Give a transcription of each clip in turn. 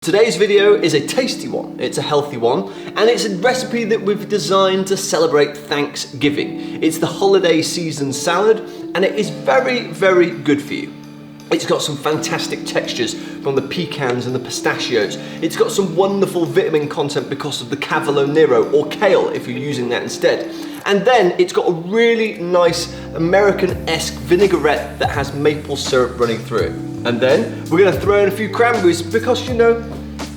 Today's video is a tasty one, it's a healthy one, and it's a recipe that we've designed to celebrate Thanksgiving. It's the holiday season salad, and it is very, very good for you. It's got some fantastic textures from the pecans and the pistachios. It's got some wonderful vitamin content because of the cavolo nero, or kale if you're using that instead. And then it's got a really nice American-esque vinaigrette that has maple syrup running through it. And then we're gonna throw in a few cranberries because, you know,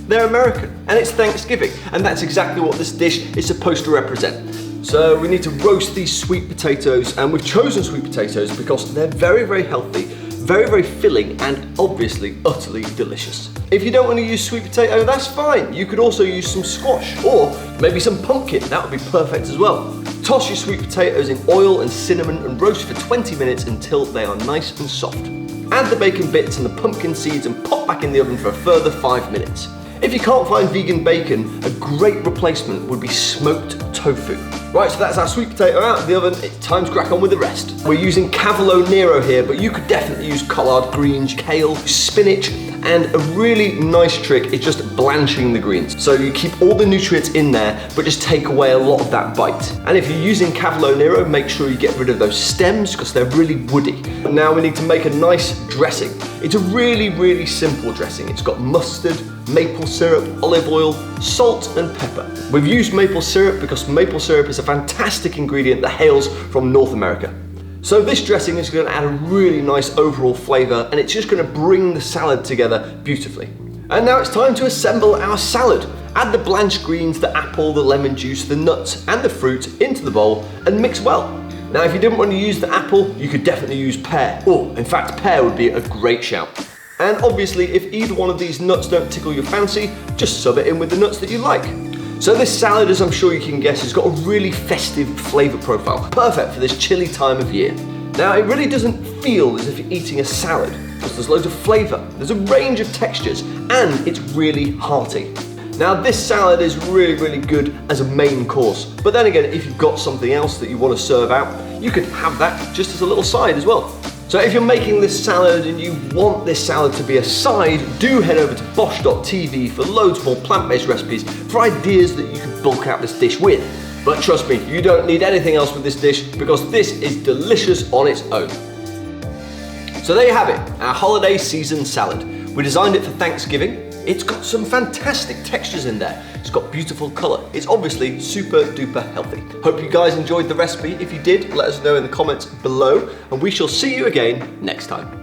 they're American and it's Thanksgiving. And that's exactly what this dish is supposed to represent. So we need to roast these sweet potatoes, and we've chosen sweet potatoes because they're very, very healthy, very, very filling, and obviously utterly delicious. If you don't want to use sweet potato, that's fine. You could also use some squash or maybe some pumpkin. That would be perfect as well. Toss your sweet potatoes in oil and cinnamon and roast for 20 minutes until they are nice and soft. Add the bacon bits and the pumpkin seeds and pop back in the oven for a further 5 minutes. If you can't find vegan bacon, a great replacement would be smoked tofu. Right, so that's our sweet potato out of the oven. It's time to crack on with the rest. We're using cavolo nero here, but you could definitely use collard greens, kale, spinach, and a really nice trick is just blanching the greens. So you keep all the nutrients in there, but just take away a lot of that bite. And if you're using cavolo nero, make sure you get rid of those stems because they're really woody. Now we need to make a nice dressing. It's a really, really simple dressing. It's got mustard, maple syrup, olive oil, salt, and pepper. We've used maple syrup because maple syrup is a fantastic ingredient that hails from North America. So this dressing is going to add a really nice overall flavour, and it's just going to bring the salad together beautifully. And now it's time to assemble our salad. Add the blanched greens, the apple, the lemon juice, the nuts, and the fruit into the bowl and mix well. Now if you didn't want to use the apple, you could definitely use pear. Oh, in fact pear would be a great shout. And obviously if either one of these nuts don't tickle your fancy, just sub it in with the nuts that you like. So this salad, as I'm sure you can guess, has got a really festive flavour profile, perfect for this chilly time of year. Now it really doesn't feel as if you're eating a salad, because there's loads of flavour, there's a range of textures, and it's really hearty. Now this salad is really, really good as a main course, but then again, if you've got something else that you want to serve out, you could have that just as a little side as well. So if you're making this salad and you want this salad to be a side, do head over to bosh.tv for loads more plant-based recipes for ideas that you can bulk out this dish with. But trust me, you don't need anything else with this dish because this is delicious on its own. So there you have it, our holiday season salad. We designed it for Thanksgiving. It's got some fantastic textures in there. It's got beautiful colour. It's obviously super duper healthy. Hope you guys enjoyed the recipe. If you did, let us know in the comments below, and we shall see you again next time.